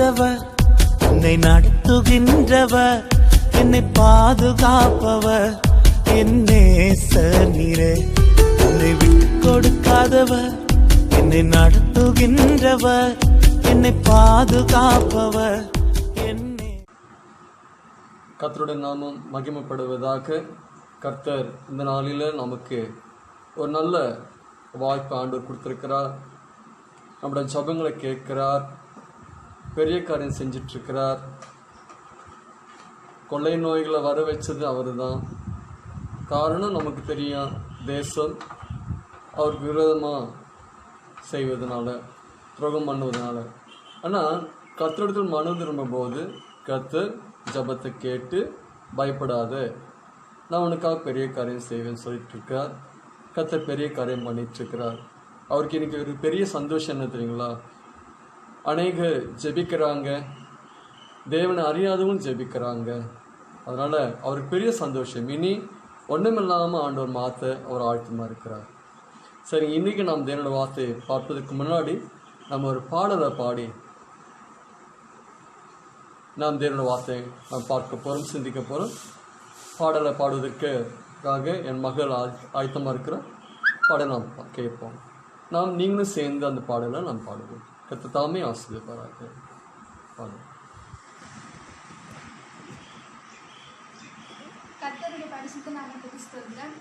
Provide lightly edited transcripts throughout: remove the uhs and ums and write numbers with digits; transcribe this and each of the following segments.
கொடுக்காதவர், என்னை நடத்துகின்றவர், என்னை பாதுகாப்பவர், என் நேசர் நீரே. என்னை விட்டு கொடுக்காதவர், என்னை நடத்துகின்றவர், என்னை பாதுகாப்பவர். கர்த்தருடைய நாமம் மகிமைப்படுவதாக. கர்த்தர் இந்த நாளில் நமக்கு ஒரு நல்ல வாய்ப்பு ஆண்டவர் கொடுத்திருக்கிறார். நம்முடைய ஜபங்களை கேட்கிறார், பெரிய காரியம் செஞ்சிட்ருக்கிறார். கொள்ளை நோய்களை வர வச்சது அவர் தான். காரணம் நமக்கு தெரியும், தேசம் அவருக்கு விரோதமாக செய்வதனால, துரோகம் பண்ணுவதனால. ஆனால் கர்த்தரிடத்தில் மனு திரும்பும்போது கர்த்தர் ஜபத்தை கேட்டு பயப்படாத, நான் உனக்காக பெரிய காரியம் செய்வேன்னு சொல்லிட்டுருக்கார். கர்த்தர் பெரிய காரியம் பண்ணிகிட்ருக்கிறார். அவருக்கு இன்றைக்கி ஒரு பெரிய சந்தோஷம் என்ன தெரியுங்களா? அநேக ஜெபிக்கிறாங்க, தேவனை அறியாதவங்க ஜெபிக்கிறாங்க. அதனால் அவருக்கு பெரிய சந்தோஷம். இனி ஒன்றுமில்லாமல் ஆண்டவர் மாற்ற அவர் ஆழ்த்தமாக இருக்கிறார். சரி, இன்றைக்கி நாம் தேவனோட வார்த்தையை பார்ப்பதற்கு முன்னாடி நம்ம ஒரு பாடலை பாடி நாம் தேவனோட வார்த்தையை நாம் பார்க்க போகிறோம், சிந்திக்க போகிறோம். பாடலை பாடுவதற்காக என் மகள் ஆயத்தமாக இருக்கிற பாடலை நாம் கேட்போம். நீங்களும் சேர்ந்து அந்த பாடலை நாம் பாடுவோம். கர்த்தர் தாமே ஆசீர்வதிப்பாராக. பாடுவோம். கர்த்தருடைய பரிசுத்த நாமத்துக்கு ஸ்தோத்திரம்.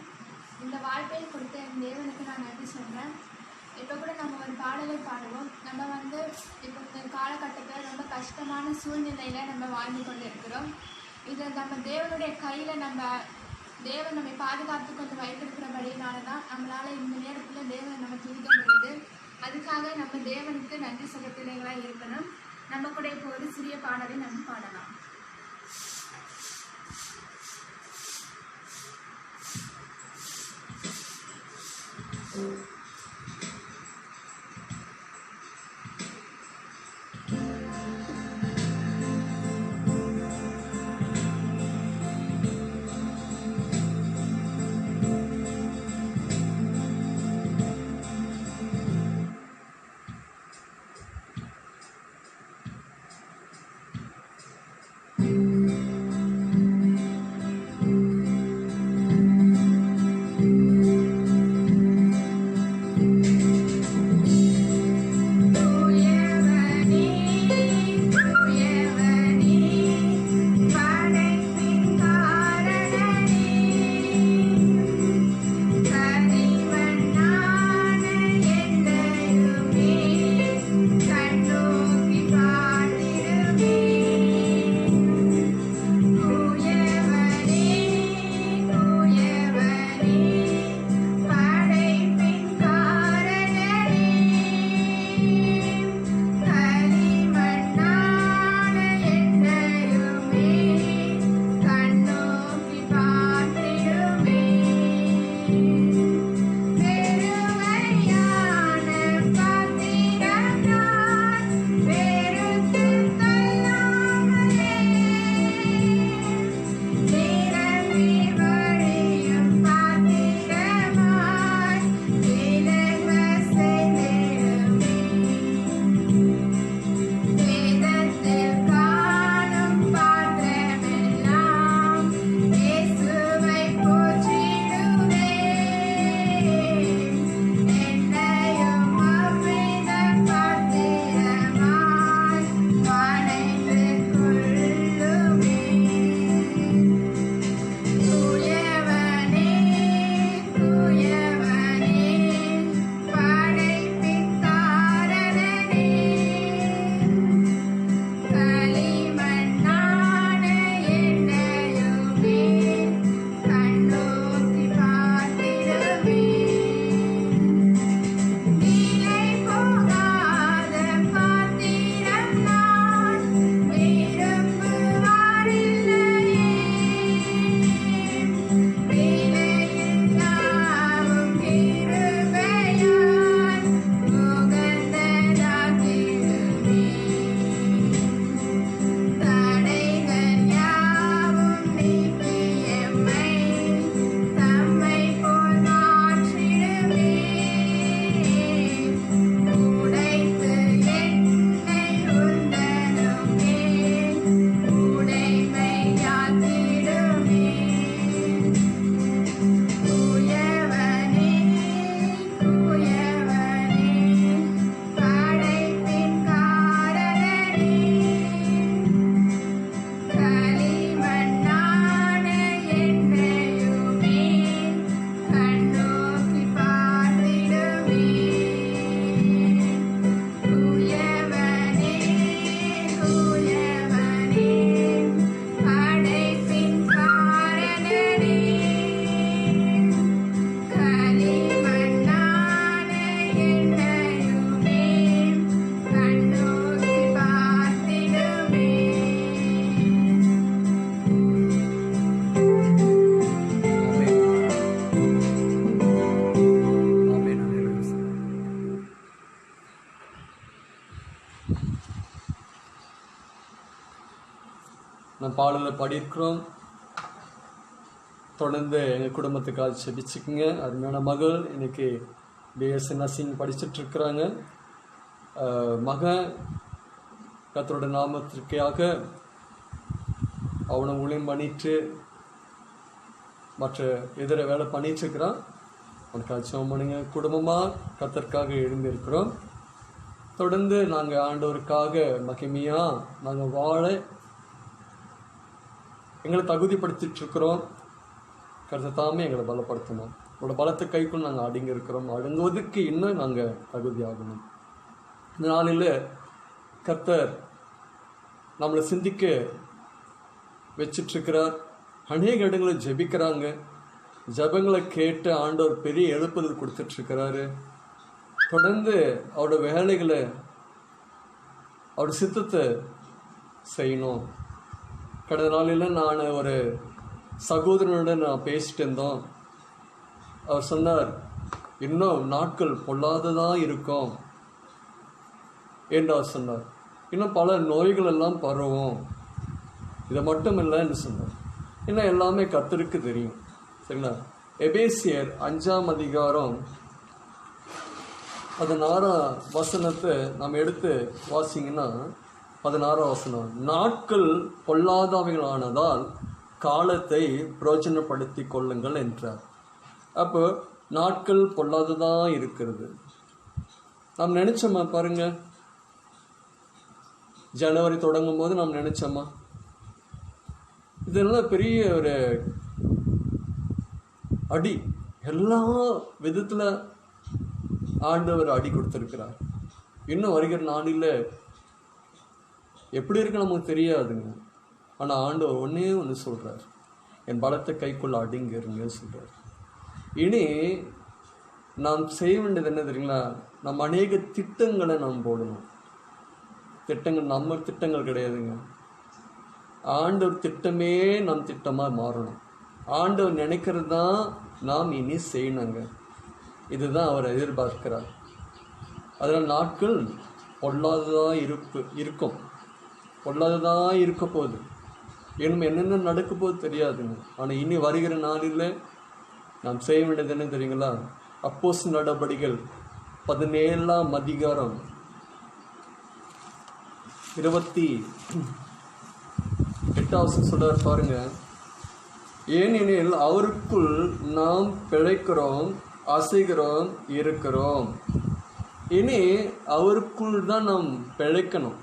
இந்த வாழ்க்கையை கொடுத்த என் தேவனுக்கு நான் நன்றி சொல்கிறேன். இப்போ கூட நம்ம ஒரு பாடலை பாடுவோம். நம்ம இப்போ இந்த காலகட்டத்தில் ரொம்ப கஷ்டமான சூழ்நிலையில் நம்ம வாழ்ந்து கொண்டு இருக்கிறோம். இதை நம்ம தேவனுடைய கையில் தேவன் நம்மை பாதுகாத்து கொண்டு வைத்திருக்கிறபடினால தான் நம்மளால் இந்த நேரத்தில் தேவனை நம்ம துதிக்க முடியுது. அதுக்காக நம்ம தேவனுக்கு நன்றி சொல்ல பிள்ளைகளாக இருக்கணும். நம்ம கூட இப்போ ஒரு சிறிய பாடலை நம்ம பாடலாம். நான் பாடலை பாடியிருக்கிறோம். தொடர்ந்து எங்கள் குடும்பத்துக்காக செபிச்சுக்குங்க. அருமையான மகள் இன்னைக்கு பிஎஸ்சி நர்சிங் படிச்சுட்ருக்குறாங்க. மகன் கர்த்தரோட நாமத்திற்காக அவனை ஊழியம் பண்ணிட்டு மற்ற இதர வேலை பண்ணிட்டுருக்கிறான். அவனுக்கு ஜெபம் பண்ணுங்க. குடும்பமாக கர்த்தருக்காக எழுந்திருக்கிறோம். தொடர்ந்து நாங்கள் ஆண்டவருக்காக மகிமையாக நாங்கள் வாழ எங்களை தகுதிப்படுத்திட்டுருக்கிறோம். கர்த்தர் தாமே எங்களை பலப்படுத்தணும். உங்களோட பலத்தை கைக்குள் நாங்கள் அடங்கி இருக்கிறோம். அடங்குவதற்கு இன்னும் நாங்கள் தகுதி ஆகணும். இந்த நாளில் கர்த்தர் நம்மளை சிந்திக்க வச்சிட்ருக்கிறார். அநேக இடங்களில் ஜெபிக்கிறாங்க. ஜபங்களை கேட்டு ஆண்டவர் பெரிய எழுப்புதல் கொடுத்துட்ருக்கிறாரு. தொடர்ந்து அவரோட வேலைகளை அவரோட சித்தத்தை செய்யணும். கடந்த நாளில் நான் ஒரு சகோதரனுடன் நான் பேசிட்டு இருந்தோம். அவர் சொன்னார், இன்னும் நாட்கள் பொல்லாததாக இருக்கும் என்று அவர் சொன்னார். இன்னும் பல நோய்கள் எல்லாம் பரவும், இதை மட்டும் இல்லைன்னு சொன்னார். இன்னும் எல்லாமே கர்த்தருக்கு தெரியும். சரிங்களா? எபேசியர் 5ஆம் அதிகாரம் 16ஆம் வசனத்தை நாம் எடுத்து வாசிங்கன்னா 16ஆம் வசனம், நாட்கள் பொல்லாதவைகளானதால் காலத்தை பிரயோஜனப்படுத்தி கொள்ளுங்கள் என்றார். அப்போ நாட்கள் பொல்லாததான் இருக்கிறது. நாம் நினைச்சோமா? பாருங்க, ஜனவரி தொடங்கும் போது நாம் நினைச்சோமா? இதெல்லாம் பெரிய ஒரு அடி, எல்லா விதத்தில் ஆண்டவர் அடி கொடுத்துருக்கிறார். இன்னும் வருகிற நாளில் எப்படி இருக்கு நமக்கு தெரியாதுங்க. ஆனால் ஆண்டவர் ஒன்றே ஒன்று சொல்கிறார், என் பலத்தை கைக்குள்ள அடிங்கிருங்க சொல்கிறார். இனி நாம் செய்ய வேண்டியது என்ன தெரியுங்களா? நம்ம அநேக திட்டங்களை நாம் போடணும். திட்டங்கள் நம்ம திட்டங்கள் கிடையாதுங்க. ஆண்டவர் திட்டமே நம் திட்டமாக மாறணும். ஆண்டவர் நினைக்கிறது தான் நாம் இனி செய்யணுங்க. இதுதான் அவர் எதிர்பார்க்கிறார். அதனால் நாட்கள் பொல்லாததாக இருக்கும், பொல்லாததாக இருக்க போகுது. இன்னும் என்னென்ன நடக்க போது தெரியாதுங்க. ஆனால் இனி வருகிற நாளில் நாம் செய்ய வேண்டியது என்ன தெரியுங்களா? அப்போஸ்தலர் நடபடிகள் 17ஆம் அதிகாரம் 28வது சொல்றார் பாருங்க. ஏனெனில் அவருக்குள் நாம் பிழைக்கிறோம், அசைகிறோம், இருக்கிறோம். இனி அவருக்குள் தான் நாம் பிழைக்கணும்.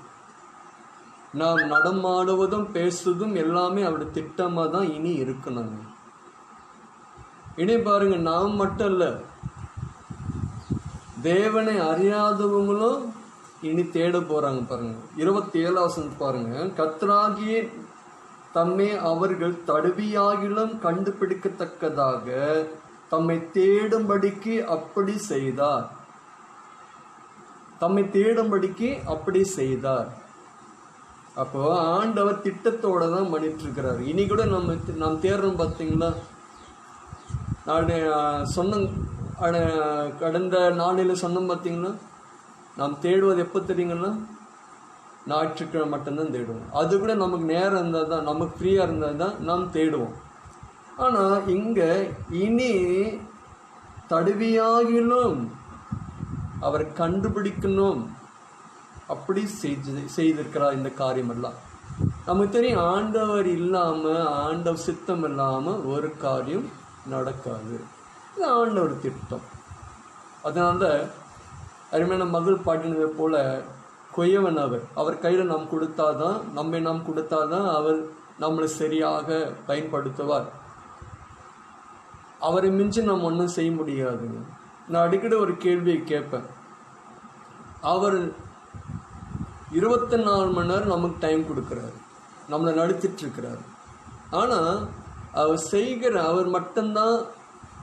நாம் நடமாடுவதும் பேசுவதும் எல்லாமே அவருடைய திட்டமாக தான் இனி இருக்கணுங்க. இனி பாருங்க, நாம் மட்டும் இல்லை, தேவனை அறியாதவங்களும் இனி தேட போறாங்க. பாருங்க 27 பாருங்க. கர்த்தராகிய தம்மை அவர்கள் தடுவியாகிலும் கண்டுபிடிக்கத்தக்கதாக தம்மை தேடும்படிக்கு அப்படி செய்தார். தம்மை தேடும்படிக்கு அப்படி செய்தார். அப்போ ஆண்டவர் திட்டத்தோட தான் பண்ணிட்டு இருக்கிறார். இனி கூட நாம் தேடுறோம் பார்த்தீங்களா? நான் சொன்ன கடந்த நாளில் சொன்னோம் பார்த்தீங்களா? நாம் தேடுவது எப்போ தெரியுங்களா? ஞாயிற்றுக்கிழமை மட்டும்தான் தேடுவோம். அது கூட நமக்கு நேரம் இருந்தால் தான், நமக்கு ஃப்ரீயாக இருந்தால் தான் நாம் தேடுவோம். ஆனால் இங்கே இனி தடுவியாகிலும் அவர் கண்டுபிடிக்கணும், அப்படி செய்திருக்கிறார். இந்த காரியமெல்லாம் நமக்கு தெரியும். ஆண்டவர் இல்லாமல், ஆண்டவர் சித்தம் இல்லாமல் ஒரு காரியம் நடக்காது. இது ஆண்டவர் திட்டம். அதனால அருமையான மகள் பாடினதை போல கொய்யவன் அவர் கையில் நாம் கொடுத்தாதான், நாம் கொடுத்தாதான் அவர் நம்மளை சரியாக பயன்படுத்துவார். அவரை மிஞ்சி நாம் ஒன்றும் செய்ய முடியாதுங்க. நான் அடிக்கடி ஒரு கேள்வியை கேட்பேன். அவர் 24 மணி நேரம் நமக்கு டைம் கொடுக்குறாரு, நம்மளை நடத்திட்டுருக்கிறார். ஆனால் அவர் மட்டும்தான்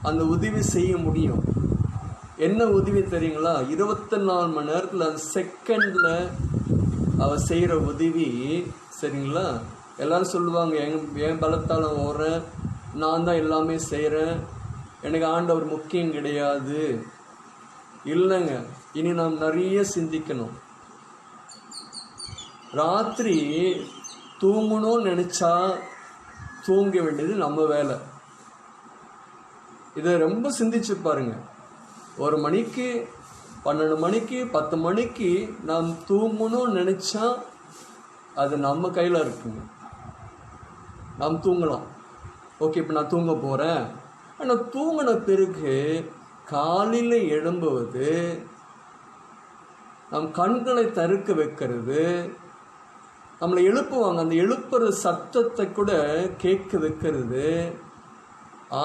அந்த உதவி செய்ய முடியும். என்ன உதவி தெரியுங்களா? 24 மணி நேரத்தில் அந்த செகண்டில் அவர் செய்கிற உதவி. சரிங்களா? எல்லாரும் சொல்லுவாங்க, என் பலத்தால் ஓடுறேன், நான் தான் எல்லாமே செய்கிறேன், எனக்கு ஆண்டவர் முக்கியம் கிடையாது. இல்லைங்க, இனி நாம் நிறைய சிந்திக்கணும். ராத்திரி தூங்கணும்னு நினச்சா தூங்க வேண்டியது நம்ம வேலை. இதை ரொம்ப சிந்திச்சு பாருங்க. 1 மணிக்கு 12 மணிக்கு 10 மணிக்கு நாம் தூங்கணும்னு நினச்சா அது நம்ம கையில் இருக்குங்க. நாம் தூங்கலாம். ஓகே, இப்போ நான் தூங்க போகிறேன். ஆனால் தூங்கின பிறகு காலையில் எழும்புவது, நம் கண்களை தருக்க வைக்கிறது, நம்மளை எழுப்புவாங்க, அந்த எழுப்புற சத்தத்தை கூட கேட்க வைக்கிறது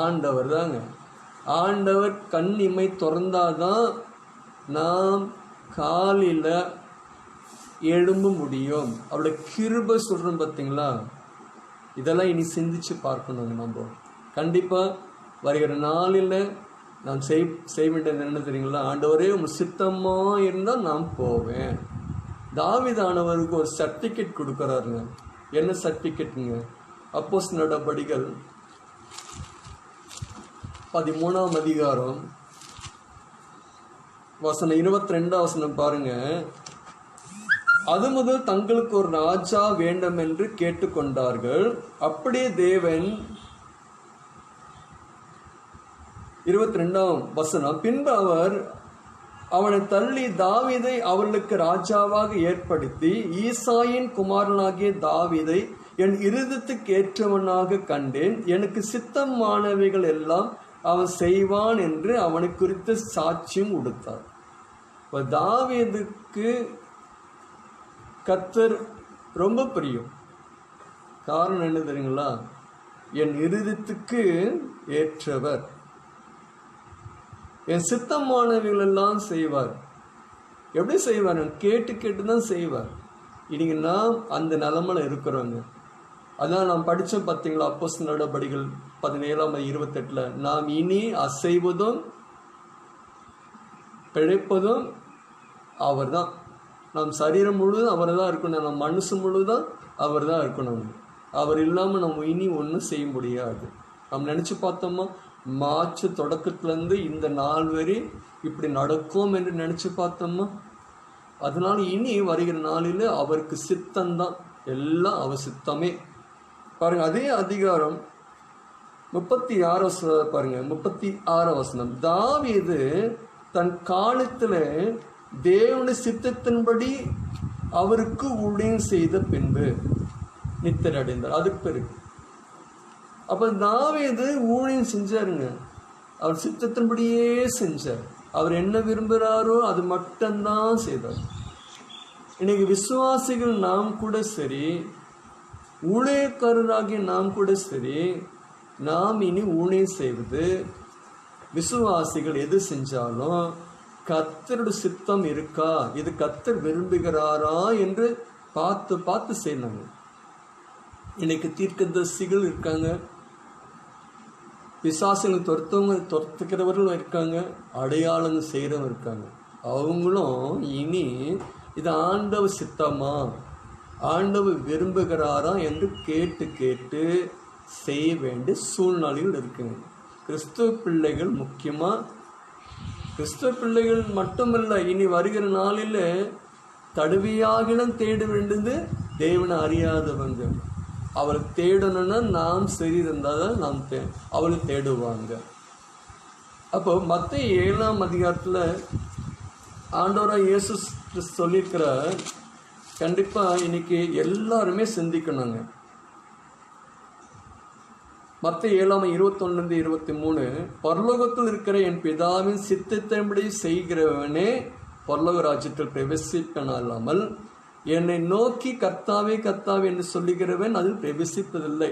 ஆண்டவர் தாங்க. ஆண்டவர் கண் இமை திறந்தாதான் நாம் காலையில் எழும்ப முடியும். அவளை கிருபை சொல்கிறோம் பார்த்தீங்களா? இதெல்லாம் இனி சிந்திச்சு பார்க்கணுங்க. நம்ம கண்டிப்பாக வருகிற நாளில் நான் செய்ய வேண்டியது என்ன தெரியுங்களா? ஆண்டவரே உங்கள் சித்தமாக இருந்தால் நான் போவேன். தாவீதானவருக்கு ஒரு சர்டிஃபிகேட் கொடுக்குறாருங்க. என்ன சர்டிஃபிகேட்டுங்க? அப்போஸ்தலர் நடபடிகள் 13ஆம் அதிகாரம் வசனம் 22 பாருங்க. அது முதல் தங்களுக்கு ஒரு ராஜா வேண்டும் என்று கேட்டுக்கொண்டார்கள். அப்படியே தேவன் 22 பின்பு அவர் அவனை தள்ளி தாவீதை அவர்களுக்கு ராஜாவாக ஏற்படுத்தி, ஈசாயின் குமாரனாகிய தாவீதை என் இருதயத்துக்கு ஏற்றவனாக கண்டேன், எனக்கு சித்தமானவைகள் எல்லாம் அவன் செய்வான் என்று அவனை குறித்து சாட்சியம் கொடுத்தார். இப்போ தாவீதுக்கு கர்த்தர் ரொம்ப பிரியம். காரணம் என்ன தெரியுங்களா? என் இருதயத்துக்கு ஏற்றவர், என் சித்தமானவைகள் எல்லாம் செய்வார். எப்படி செய்வார்? கேட்டு கேட்டு தான் செய்வார். இன்னைக்கு நாம் அந்த நிலைமையில இருக்கிறோங்க. அதான் நாம் படித்தோம் பார்த்தீங்களா? அப்போஸ்தலர் நடபடிகள் 17:28 நாம் இனி அசைவதும் பிழைப்பதும் அவர் தான். நம் சரீரம் முழுவதும் அவர் தான் இருக்கணும். நம் மனசு முழுவதும் அவர் தான் இருக்கணும். அவர் இல்லாமல் நம்ம இனி ஒன்றும் செய்ய முடியாது. நம்ம நினச்சி பார்த்தோமா? மார்ச் தொடக்கத்துலேருந்து இந்த நாள் வரை இப்படி நடக்கும் என்று நினச்சி பார்த்தோமா? அதனால இனி வருகிற நாளில் அவருக்கு சித்தம்தான், எல்லாம் அவர் சித்தமே. பாருங்க, அதே அதிகாரம் 36 பாருங்க. 36 தாவீது தன் காலத்தில் தேவனுடைய சித்தத்தின்படி அவருக்கு ஊழியம் செய்த பின்பு நித்திரை அடைந்தார். அதுக்கு பிறகு அப்ப தாவீது ஊழியம் செஞ்சாருங்க. அவர் சித்தத்தின்படியே செஞ்சார். அவர் என்ன விரும்புகிறாரோ அது மட்டும்தான் செய்தார். இன்னைக்கு விசுவாசிகள் நாம் கூட சரி, ஊழியக்காரராகிய நாம் கூட சரி, நாம் இனி ஊழியம் செய்வது, விசுவாசிகள் எது செஞ்சாலும் கர்த்தருடைய சித்தம் இருக்கா, இது கர்த்தர் விரும்புகிறாரா என்று பார்த்து பார்த்து செய்யணும். இன்னைக்கு தீர்க்கதரிசிகள் இருக்காங்க, பிசாசுகள் துரத்துக்கிறவர்கள் இருக்காங்க, அடையாளங்கள் செய்கிறவங்க இருக்காங்க. அவங்களும் இனி இது ஆண்டவர் சித்தமா, ஆண்டவர் விரும்புகிறாரா என்று கேட்டு கேட்டு செய்ய வேண்டிய சூழ்நிலைகள் இருக்குங்க. கிறிஸ்துவ பிள்ளைகள், முக்கியமாக கிறிஸ்துவ பிள்ளைகள் மட்டுமல்ல, இனி வருகிற நாளில் தடுவியாகிலும் தேட வேண்டியது தேவனை அறியாதவங்க. அவளை தேடணும்னா நாம் சரி இருந்தால் தான் நாம் அவளை தேடுவாங்க. அப்போ மத்தேயு 7ஆம் அதிகாரத்தில் ஆண்டவராக இயேசு கிறிஸ்து சொல்லியிருக்கிற, கண்டிப்பாக இன்னைக்கு எல்லாருமே சிந்திக்கணுங்க. மத்தேயு 7:21-23 பரலோகத்தில் இருக்கிற என் பிதாவின் சித்தத்தின்படி செய்கிறவனே பரலோக ராஜ்யத்தில் பிரவேசிப்பனால்லாமல் என்னை நோக்கி கர்த்தாவே கர்த்தாவே என்று சொல்லுகிறவன் அதில் பிரவேசிப்பதில்லை.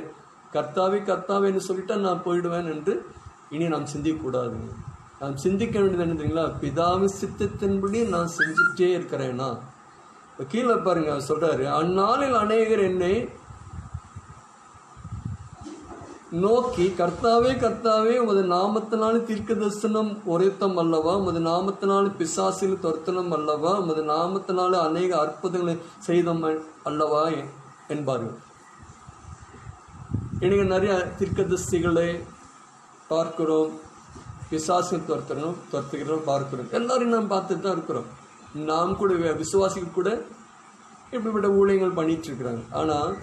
கர்த்தாவே கர்த்தாவே என்று சொல்லிட்டா நான் போயிடுவேன் என்று இனி நாம் சிந்திக்கக்கூடாதுங்க. நாம் சிந்திக்க வேண்டியது என்ன தெரியுங்களா? பிதாவின் சித்தத்தின்படி நான் செஞ்சுட்டே இருக்கிறேன்னா. இப்போ கீழே பாருங்க, அவர் சொல்றாரு, அந்நாளில் அநேகர் என்னை நோக்கி கர்த்தாவே கர்த்தாவே உமது நாமத்தினால தீர்க்க தரிசனம் உரைத்தம் அல்லவா, உமது நாமத்தினால பிசாசில் துரத்தனம் அல்லவா, உமது நாமத்தினால அநேக அற்புதங்களை செய்தோம் அல்லவா என்பார்கள். இன்னைக்கு நிறைய தீர்க்கதரிசிகளை பார்க்கிறோம், பிசாசில் துரத்துகிறோம் பார்க்கிறோம். எல்லாரும் நாம் பார்த்துட்டு தான் இருக்கிறோம். நாம் கூட விசுவாசிகள் கூட இப்படிப்பட்ட ஊழியங்கள் பண்ணிட்டு இருக்கிறாங்க. ஆனால்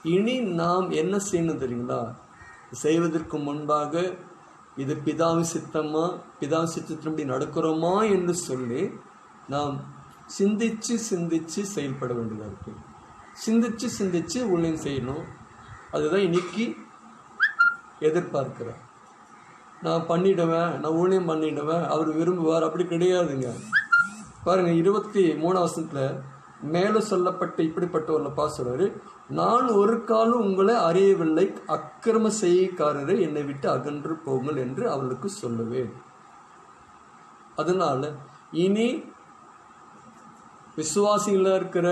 இனி நாம் என்ன செய்யணும் தெரியுங்களா? செய்வதற்கு முன்பாக இது பிதாவின் சித்தமா, பிதாவின் சித்தத்தின்படி நடக்கிறோமா என்று சொல்லி நாம் சிந்திச்சு சிந்திச்சு செயல்பட வேண்டியதாக இருக்கு. சிந்திச்சு சிந்திச்சு ஊழியம் செய்யணும். அதுதான் இன்னைக்கு எதிர்பார்க்கிறேன். நான் பண்ணிடுவேன், நான் ஊழியம் பண்ணிடுவேன், அவர் விரும்புவார், அப்படி கிடையாதுங்க. பாருங்க 23 மேலே சொல்லப்பட்ட இப்படிப்பட்ட ஒரு சொல்றாரு, நான் ஒரு காலம் உங்களை அறியவில்லை, அக்கிரம செய்கைக்காரரை என்னை விட்டு அகன்று போங்கள் என்று அவளுக்கு சொல்லுவேன். அதனால இனி விசுவாசிகளா இருக்கிற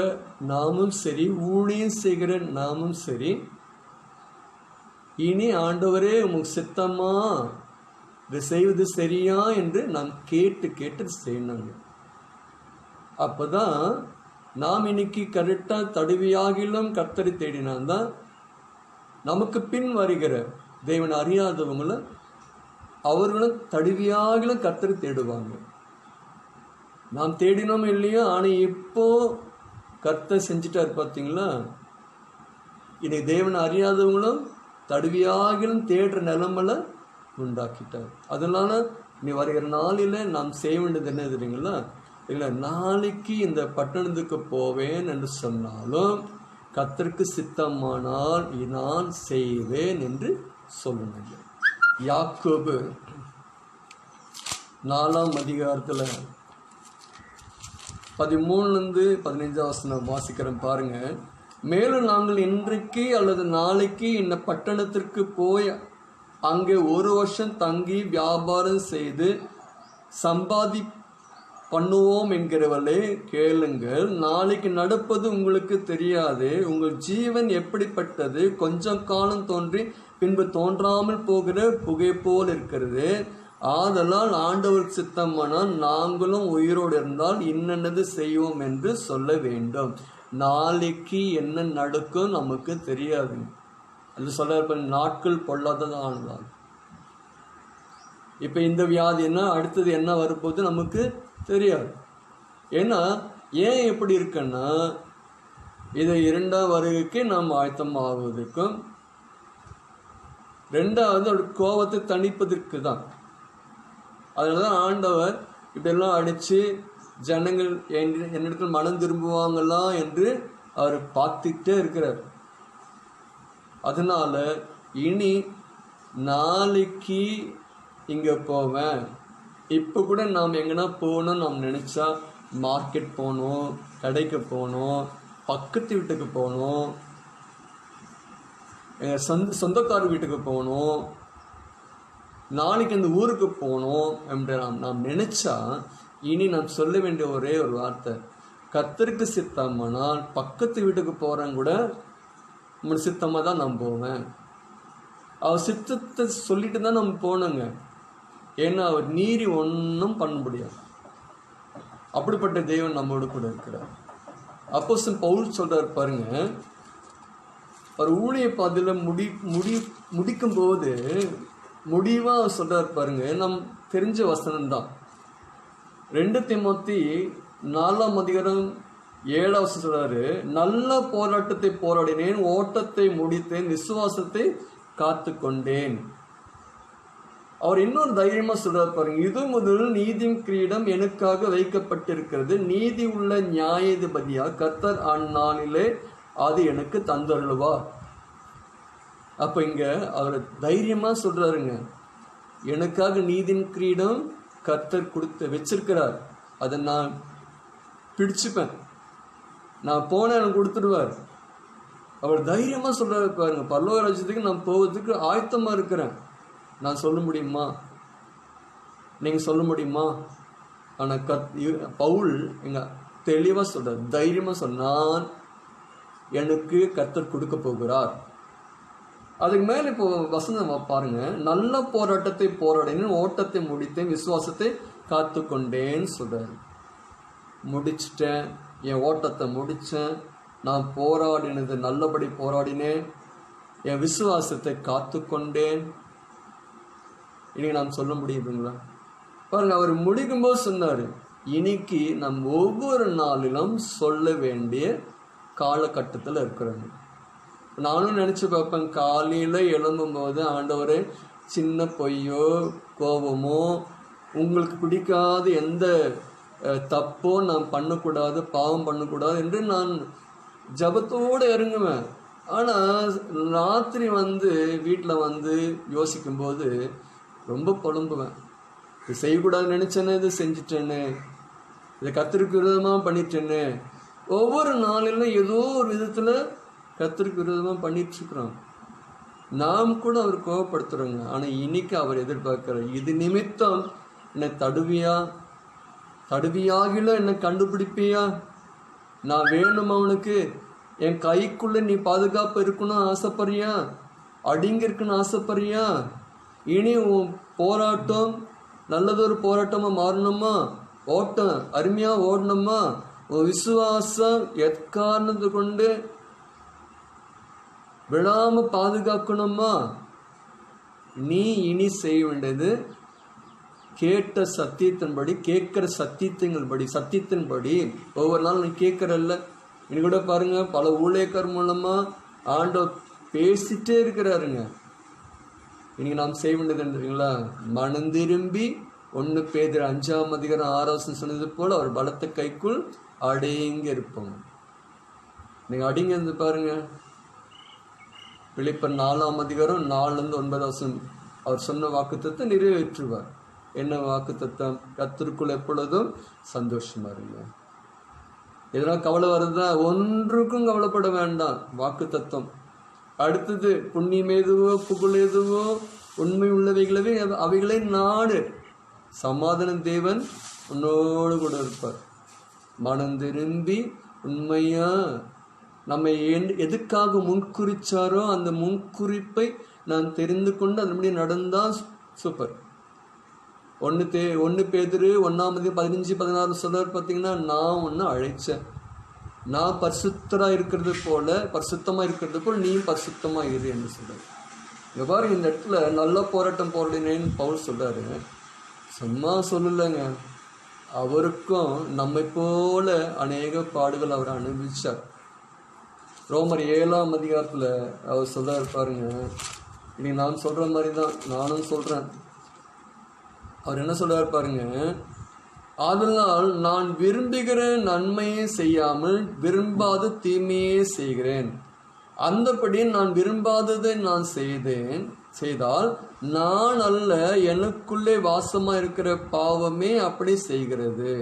நாமும் சரி, ஊழியம் செய்கிற நாமும் சரி, இனி ஆண்டவரே உமக்கு சித்தமா, இதை செய்வது சரியா என்று நாம் கேட்டு கேட்டு செய்யணுங்க. அப்பதான் நாம் இன்னைக்கு கரெக்டா தடுவியாகிலும் கர்த்தரை தேடினால்தான் நமக்கு பின் வருகிற தேவன் அறியாதவங்கள அவர்களும் தடுவியாகிலும் கர்த்தரை தேடுவாங்க. நாம் தேடினோம் இல்லையோ, ஆனால் இப்போ கர்த்தர் செஞ்சுட்டார் பார்த்தீங்களா. இன்னைக்கு தேவனை அறியாதவங்களும் தடுவியாகிலும் தேடுற நிலைமையில உண்டாக்கிட்டார். அதனால நீ வருகிற நாளில் நாம் செய்ய வேண்டியது என்ன தெரியுங்களா? இல்லை, நாளைக்கு இந்த பட்டணத்துக்கு போவேன் என்று சொன்னாலும் கர்த்தருக்கு சித்தமானால் நான் செய்வேன் என்று சொல்லணுங்க. யாக்கோபு 4 13-15 வாசிக்கிறேன் பாருங்க. மேலும் நாங்கள் இன்றைக்கு அல்லது நாளைக்கு இந்த பட்டணத்திற்கு போய் அங்கே 1 வருஷம் தங்கி வியாபாரம் செய்து சம்பாதி பண்ணுவோம் என்கிறவர்களே கேளுங்கள். நாளைக்கு நடப்பது உங்களுக்கு தெரியாது. உங்கள் ஜீவன் எப்படிப்பட்டது? கொஞ்சம் காலம் தோன்றி பின்பு தோன்றாமல் போகிற புகை போல் இருக்கிறது. ஆதலால் ஆண்டவர் சித்தமானால் நாங்களும் உயிரோடு இருந்தால் இன்னென்னது செய்வோம் என்று சொல்ல வேண்டும். நாளைக்கு என்ன நடக்கும் நமக்கு தெரியாது. அது சொல்ல நாட்கள் பொல்லாததானதான். இப்போ இந்த வியாதி என்ன, அடுத்தது என்ன வரப்போகுது நமக்கு தெரியாது. ஏன்னா ஏன் எப்படி இருக்குன்னா, இது 2ஆம் வருகைக்கு நாம் ஆயத்தம் ஆகுவதற்கும், 2வது கோபத்தை தணிப்பதற்கு தான். அதனால தான் ஆண்டவர் இப்படியெல்லாம் அடித்து ஜனங்கள் என்னிடத்தில் மனம் திரும்புவாங்களா என்று அவர் பார்த்துக்கிட்டே இருக்கிறார். அதனால இனி நாளைக்கு இங்கே போவேன், இப்போ கூட நாம் எங்கன்னா போகணும்னு நாம் நினச்சா மார்க்கெட் போகணும், கடைக்கு போகணும், பக்கத்து வீட்டுக்கு போகணும், எங்கள் சொந்தக்கார வீட்டுக்கு போகணும், நாளைக்கு அந்த ஊருக்கு போகணும் என்று நாம் நினச்சா இனி நாம் சொல்ல வேண்டிய ஒரே ஒரு வார்த்தை, கர்த்தருக்கு சித்தமானால் பக்கத்து வீட்டுக்கு போகிறேன் கூட நம்ம சித்தமாக தான் நான் போவேன். அவர் சித்தத்தை சொல்லிட்டு தான் நம்ம போனோங்க. ஏன்னா அவர் நீதி ஒன்றும் பண்ண முடியாது. அப்படிப்பட்ட தேவன் நம்மோடு கூட இருக்கிறார். அப்போஸ்தலன் பவுல் சொல்றார் பாருங்க, அவர் ஊழிய பாதையில முடிக்கும் போது முடிவா சொல்றார் பாருங்க, நம் தெரிஞ்ச வசனம் தான். 2 தீமோத்தி 4:7 சொல்றாரு, நல்ல போராட்டத்தை போராடினேன், ஓட்டத்தை முடித்தேன், விசுவாசத்தை காத்து கொண்டேன். அவர் இன்னொரு தைரியமா சொல்றாரு பாருங்க, இது முதல் நீதியின் கிரீடம் எனக்காக வைக்கப்பட்டிருக்கிறது, நீதி உள்ள நியாயாதிபதியா கர்த்தர் அந்நாளிலே அது எனக்கு தந்தருள்வார். அப்ப இங்க அவர் தைரியமா சொல்றாருங்க, எனக்காக நீதியின் கிரீடம் கர்த்தர் கொடுத்து வச்சிருக்கிறார், அதை நான் பிடிச்சுப்பேன், நான் போன எனக்கு கொடுத்துடுவார். அவர் தைரியமா சொல்றாரு பாருங்க, பரலோக ராஜ்யத்துக்கு நான் போவதுக்கு ஆயத்தமா இருக்கிறேன். நான் சொல்ல முடியுமா? நீங்கள் சொல்ல முடியுமா? ஆனால் பவுல் எங்க தெளிவாக சொல்கிறார், தைரியமாக சொன்னான், எனக்கு கர்த்தர் கொடுக்க போகிறார். அதுக்கு மேலே இப்போ வசனம் பாருங்க, நல்ல போராட்டத்தை போராடினேன், ஓட்டத்தை முடித்தேன், விசுவாசத்தை காத்து கொண்டேன்னு சொல்கிறார். முடிச்சிட்டேன், என் ஓட்டத்தை முடித்தேன், நான் போராடினது நல்லபடி போராடினேன், என் விசுவாசத்தை காத்து கொண்டேன். இன்னைக்கு நாம் சொல்ல முடியுதுங்களா? பாருங்க, அவர் முடிக்கும்போது சொன்னார், இன்னைக்கு நம் ஒவ்வொரு நாளிலும் சொல்ல வேண்டிய காலகட்டத்தில் இருக்கிறோங்க. நானும் நினச்சி பார்ப்பேன், காலையில் எழும்பும்போது ஆண்டவரே சின்ன பொய்யோ கோபமோ உங்களுக்கு பிடிக்காத எந்த தப்போ நான் பண்ணக்கூடாது, பாவம் பண்ணக்கூடாது என்று நான் ஜபத்தோடு இறங்குவேன். ஆனால் ராத்திரி வீட்டில் யோசிக்கும்போது ரொம்ப புலம்புவேன். இது செய்யக்கூடாதுன்னு நினச்சேன்னு, இது செஞ்சிட்டேன்னு, இதை கர்த்தருக்கு விரோதமாக பண்ணிட்டேன்னு. ஒவ்வொரு நாளிலும் ஏதோ ஒரு விதத்தில் கர்த்தருக்கு விரோதமாக பண்ணிட்டுருக்குறோம். நாம் கூட அவர் கோபப்படுத்துகிறோங்க. ஆனால் இன்னைக்கு அவர் எதிர்பார்க்குறார், இது நிமித்தம் என்னை தடுவியாகில என்னை கண்டுபிடிப்பியா, நான் வேணும் அவனுக்கு, என் கைக்குள்ளே நீ பாதுகாப்பு இருக்கணும்னு ஆசைப்படுறியா, அடிங்க இருக்குன்னு ஆசைப்படுறியா, இனி உன் போராட்டம் நல்லதொரு போராட்டமாக மாறணுமா, ஓட்டம் அருமையாக ஓடணுமா, உன் விசுவாசம் எக்காரணத்தை கொண்டு விழாமல் பாதுகாக்கணுமா, நீ இனி செய்ய வேண்டியது கேட்ட சத்தியத்தின்படி, கேட்குற சத்தியத்தின்படி ஒவ்வொரு நாள் நீ கேட்குறல்ல. இன்னைக்கு கூட பாருங்க, பல ஊழியக்கார் மூலமாக ஆண்டவர் பேசிட்டே இருக்கிறாருங்க. இன்னைக்கு நாம் செய்ய வேண்டியது என்னங்களா, மனம் திரும்பி 1 பேதுரு 5:6 சொன்னது போல் அவர் பலத்த கைக்குள் அடங்கி இருப்போம். நீங்கள் அடங்கி இருந்து பாருங்க. பிலிப்பர் 4:4-9 அவர் சொன்ன வாக்குத்தத்தை நிறைவேற்றுவார். என்ன வாக்குத்தத்தம்? கர்த்தருக்குள் எப்பொழுதும் சந்தோஷமா இருங்க. எதனா கவலை வருதா, ஒன்றுக்கும் கவலைப்பட வேண்டாம். வாக்குத்தத்தம். அடுத்தது, புண்ணியம் எதுவோ புகழ் எதுவோ உண்மை உள்ளவைகளவே அவைகளை நாடு, சமாதான தேவன் உன்னோடு கூட இருப்பார். மனம் திரும்பி உண்மையா நம்மை எதுக்காக முன்குறிச்சாரோ அந்த முன்குறிப்பை நான் தெரிந்து கொண்டு அதன்படி நடந்தால் சூப்பர். 1 பேதுரு 1:15-16 சொல்றாரு பார்த்தீங்கன்னா, நான் ஒன்று அழைச்சேன், நான் பரிசுத்தமாக இருக்கிறது போல் நீ பரிசுத்தமாக இரு என்று சொல்றாரு. இங்கே பாருங்க, இந்த இடத்துல நல்ல போராட்டம் போராடினேன்னு பவுல் சொல்றாரு. சும்மா சொல்லலைங்க, அவருக்கும் நம்மை போல அநேக பாடுகள் அவர் அனுபவிச்சார். ரோமர் 7 அவர் சொல்றாரு பாருங்க. இன்னைக்கு நான் சொல்ற மாதிரி தான் நானும் சொல்றேன். அவர் என்ன சொல்றாரு பாருங்க, அதனால் நான் விரும்புகிற நன்மையை செய்யாமல் விரும்பாத தீமையே செய்கிறேன், அந்தபடி நான் விரும்பாததை நான் செய்தால் நான் அல்ல, எனக்குள்ளே வாசமா இருக்கிற பாவமே அப்படி செய்கிறது.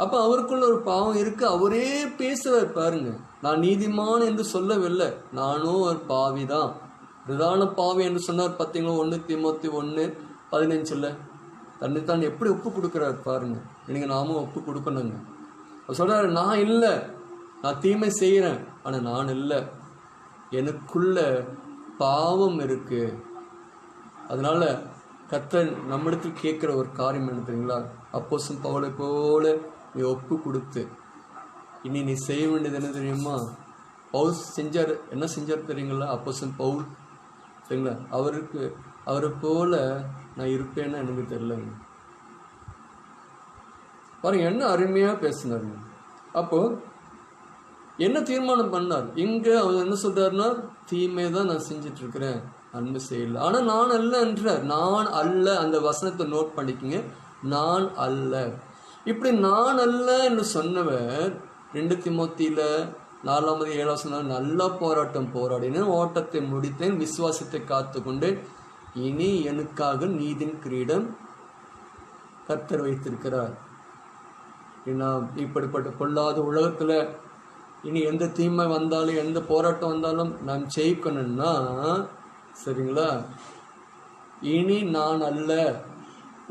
அப்ப அவருக்குள்ள ஒரு பாவம் இருக்கு. அவரே பேசுறார் பாருங்க. நான் நீதிமான் என்று சொல்லவில்லை, நானும் ஒரு பாவிதான், பிரதான பாவி என்று சொன்னார் பார்த்தீங்களா. 1 தீமோத்தேயு 1:15 தன்னைத்தான் எப்படி ஒப்பு கொடுக்குறாரு பாருங்க. நீங்கள் நாமும் ஒப்பு கொடுக்கணுங்க. அவர் சொல்றாரு, நான் இல்லை, நான் தீமை செய்கிறேன், ஆனால் நான் இல்லை, எனக்குள்ள பாவம் இருக்கு. அதனால கர்த்தர் நம்மிடத்தில் கேட்குற ஒரு காரியம் என்ன தெரியுங்களா, அப்போஸ்தலன் பவுலை போல நீ ஒப்பு கொடுத்து இனி நீ செய்ய வேண்டியது என்ன தெரியுமா? பவுல் செஞ்சார், என்ன செஞ்சார் தெரியுங்களா? அப்போஸ்தலன் பவுல் சரிங்களா, அவரை போல நான் இருப்பேன்னு எனக்கு தெரியலங்க. பாருங்க என்ன அருமையா பேசினாருங்க. அப்போ என்ன தீர்மானம் பண்ணார்? இங்க அவர் என்ன சொல்றாருன்னா, தீமை தான் நான் செஞ்சிட்டு இருக்கிறேன், நன்மை செய்யல. ஆனா நான் அல்ல என்றார். நான் அல்ல, அந்த வசனத்தை நோட் பண்ணிக்கங்க. நான் அல்ல. இப்படி நான் அல்ல என்று சொன்னவர் 2 தீமோத்தேயுல 4:7 நல்ல போராட்டம் போராடினேன், ஓட்டத்தை முடித்தேன், விசுவாசத்தை காத்து கொண்டேன், இனி எனக்காக நீதின் கிரீடம் கர்த்தர் வைத்திருக்கிறார். இப்படிப்பட்ட பொல்லாத உலகத்துல இனி எந்த தீமை வந்தாலும் எந்த போராட்டம் வந்தாலும் நாம் ஜெயிக்கணும்னா சரிங்களா, இனி நான் அல்ல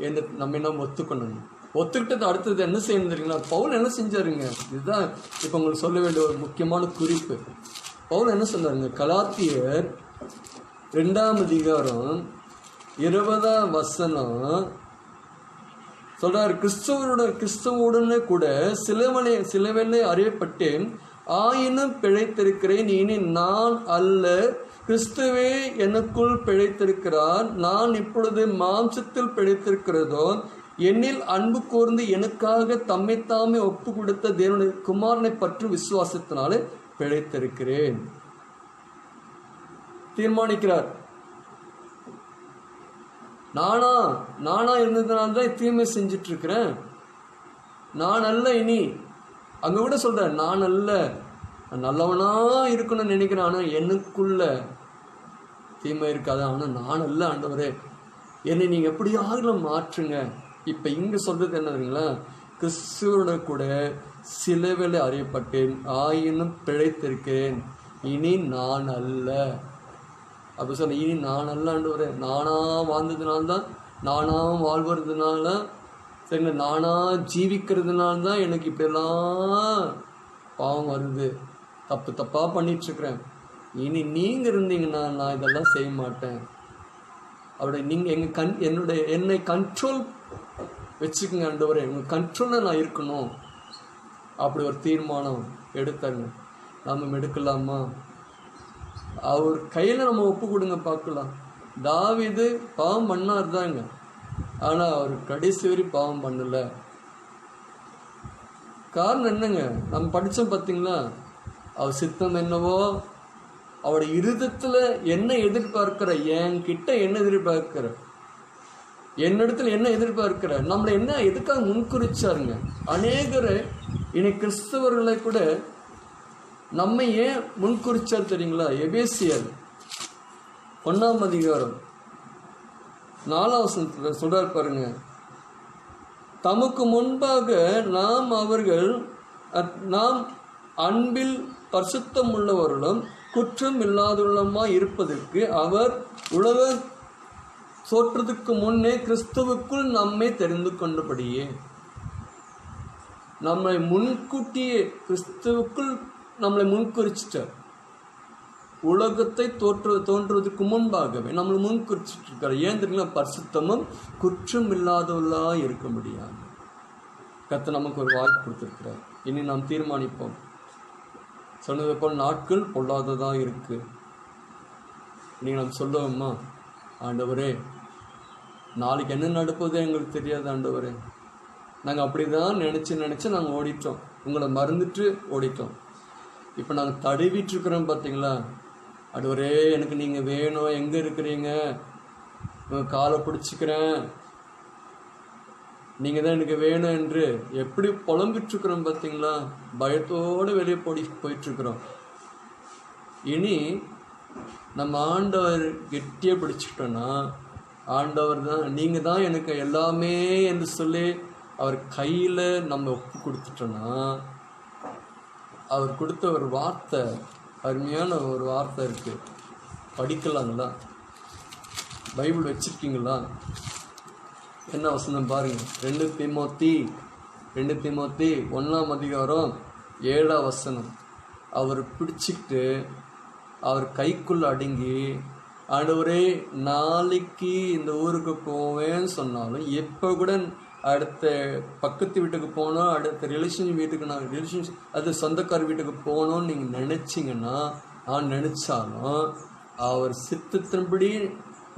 என்று நம்ம என்ன ஒத்துக்கணும். ஒத்துக்கிட்டது அடுத்தது என்ன செய்யணும் தெரியுங்களா? பவுல் என்ன செஞ்சாருங்க, இதுதான் இப்போ உங்களுக்கு சொல்ல வேண்டிய ஒரு முக்கியமான குறிப்பு. பவுல் என்ன சொன்னாருங்க, கலாத்தியர் 2:20 சொல்றாரு, கிறிஸ்துவுடனே கூட சிலுவையிலே அறியப்பட்டேன், ஆயினும் பிழைத்திருக்கிறேன், இனி நான் அல்ல, கிறிஸ்துவே எனக்குள் பிழைத்திருக்கிறார், நான் இப்பொழுது மாம்சத்தில் பிழைத்திருக்கிறதோ என்னில் அன்பு கூர்ந்து எனக்காக தம்மைத்தாமே ஒப்பு கொடுத்த தேவனுடைய குமாரனை பற்றி விசுவாசத்தினாலே பிழைத்திருக்கிறேன். தீர்மானிக்கிறார். நானா இருந்ததுனால தான் தீமை செஞ்சிட்டு இருக்கிறேன், நான் அல்ல. இனி அங்க கூட சொல்றேன், நான் அல்ல, நல்லவனா இருக்கணும்னு நினைக்கிறேன், ஆனா எனக்குள்ள தீமை இருக்காது. ஆனா நான் அல்ல ஆண்டவரே, என்னை நீங்க எப்படியாவது மாற்றுங்க. இப்ப இங்க சொல்றது என்ன தெரியுங்களா? கிறிஸ்துவோட கூட சிலுவையில் அறியப்பட்டேன், ஆயினும் பிழைத்திருக்கிறேன், இனி நான் அல்ல. அப்ப சொல்ல, இனி நான் அல்ல ஆண்டவரே, நானா வாழ்ந்ததுனால்தான், நானா வாழ்வதுனால சரிங்களா, நானா ஜீவிக்கிறதுனால தான் எனக்கு இப்படியெல்லாம் பாவம் வருது, தப்பா பண்ணிட்டு இருக்கிறேன். இனி நீங்க இருந்தீங்கன்னா நான் இதெல்லாம் செய்ய மாட்டேன். அப்படி நீங்க என்னை கண்ட்ரோல் வச்சுக்கோங்க ஆண்டவரே, உங்க கண்ட்ரோல்ல நான் இருக்கணும். அப்படி ஒரு தீர்மானம் எடுத்தாங்க. நம்ம எடுக்கலாமா? அவர் கையில நம்ம ஒப்பு கொடுங்க பார்க்கலாம். தாவீது பாவம் பண்ணார் தாங்க, ஆனா அவர் கடைசி வரை பாவம் பண்ணல. காரணம் என்னங்க? நம்ம படிச்சோம் பார்த்தீங்களா? அவர் சித்தம் என்னவோ, அவருடைய இருதயத்துல என்ன எதிர்பார்க்கிற, என்கிட்ட என்ன எதிர்பார்க்கிற, என்னிடத்துல என்ன எதிர்பார்க்கிற, நம்மளை என்ன எதுக்காக முன்குறிச்சாருங்க. அநேகரை இனி கிறிஸ்தவர்களை கூட நம்ம ஏன் முன்குறிச்சார் தெரியுங்களா? எபேசியர் 1ஆம் அதிகாரம் 4ஆம் வசனத்துல சொல்றார் பாருங்க, தமக்கு முன்பாக நாம் அன்பில் பரிசுத்தம் உள்ளவர்களும் குற்றம் இல்லாதவர்களுமாய் இருப்பதற்கு அவர் உலக தோற்றத்துக்கு முன்னே கிறிஸ்துவுக்குள் நம்மை தெரிந்து கொண்டபடியே. நம்மை முன்கூட்டியே கிறிஸ்துவுக்குள் நம்மளை முன்குறிச்சிட்டார். உலகத்தை தோன்றுவதற்கு முன்பாகவே நம்மளை முன்குறிச்சிட்டு இருக்காரு. ஏன் தெரியுங்களா? பரிசுத்தமும் குற்றம் இல்லாதவர்களா இருக்க முடியாது. கர்த்தர் நமக்கு ஒரு வாய்ப்பு கொடுத்திருக்கிறார். இனி நாம் தீர்மானிப்போம். சொன்னது போல் நாட்கள் பொல்லாததா இருக்கு. நீங்க நாம் சொல்லுவோம்மா, ஆண்டவரே நாளைக்கு என்ன நடப்பது எங்களுக்கு தெரியாது ஆண்டவரே, நாங்கள் அப்படிதான் நினைச்சு நாங்கள் ஓடிட்டோம், உங்களை மறந்துட்டு ஓடிட்டோம். இப்போ நாங்கள் தடவிட்டு இருக்கிறோம் பார்த்தீங்களா? ஆண்டவரே எனக்கு நீங்கள் வேணும், எங்கே இருக்கிறீங்க, காலை பிடிச்சிக்கிறேன், நீங்கள் தான் எனக்கு வேணும் என்று எப்படி புலம்பிட்டுருக்குறோம் பார்த்தீங்களா? பயத்தோடு வெளியே போயிட்டுருக்குறோம். இனி நம்ம ஆண்டவர் கெட்டியாக பிடிச்சிக்கிட்டோன்னா, ஆண்டவர் தான், நீங்கள் தான் எனக்கு எல்லாமே என்று சொல்லி அவர் கையில் நம்ம ஒப்பு கொடுத்துட்டோன்னா, அவர் கொடுத்த ஒரு வார்த்தை, அருமையான ஒரு வார்த்தை இருக்குது, படிக்கலாங்களா? பைபிள் வச்சுருக்கீங்களா? என்ன வசனம் பாருங்க, 2 தீமோத்தி 1ஆம் அதிகாரம் 7ஆம் வசனம். அவர் பிடிச்சிக்கிட்டு அவர் கைக்குள்ள அடங்கி, ஆண்டவரே நாளைக்கு இந்த ஊருக்கு போவேன்னு சொன்னாலும், எப்போ கூட அடுத்த பக்கத்து வீட்டுக்கு போனோம், அடுத்த ரிலேஷன் வீட்டுக்கு அது சொந்தக்கார வீட்டுக்கு போகணும்னு நீங்கள் நினச்சிங்கன்னா, நான் நினச்சாலும் அவர் சித்தத்தின்படி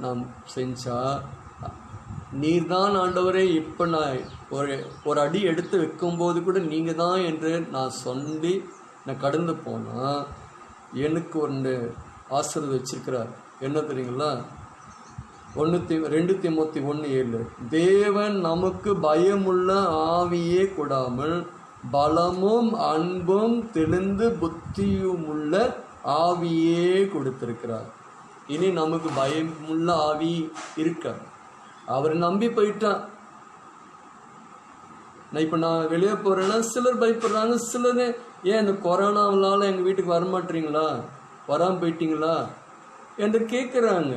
நாம் செஞ்சா, நீர் தான் ஆண்டவரே, இப்போ நான் ஒரு அடி எடுத்து வைக்கும்போது கூட நீங்கள் தான் என்று நான் சொல்லி நான் கடந்து போனால், எனக்கு ஒன்று ஆசீர்வாதம் வச்சிருக்கிறார். என்ன தெரியுங்களா? 2 தீமோத்தி 1:7, தேவன் நமக்கு பயமுள்ள ஆவியே கொடாமல் பலமும் அன்பும் தெளிந்து புத்தியுமுள்ள ஆவியே கொடுத்திருக்கிறார். இனி நமக்கு பயமுள்ள ஆவி இருக்காது. அவர் நம்பி போயிட்டான். நான் வெளியே போறேன்னா சிலர் பயப்படுறாங்க, சிலர் ஏன் இந்த கொரோனாவால எங்க வீட்டுக்கு வரமாட்டீங்களா, வராம போயிட்டீங்களா என்று கேட்குறாங்க.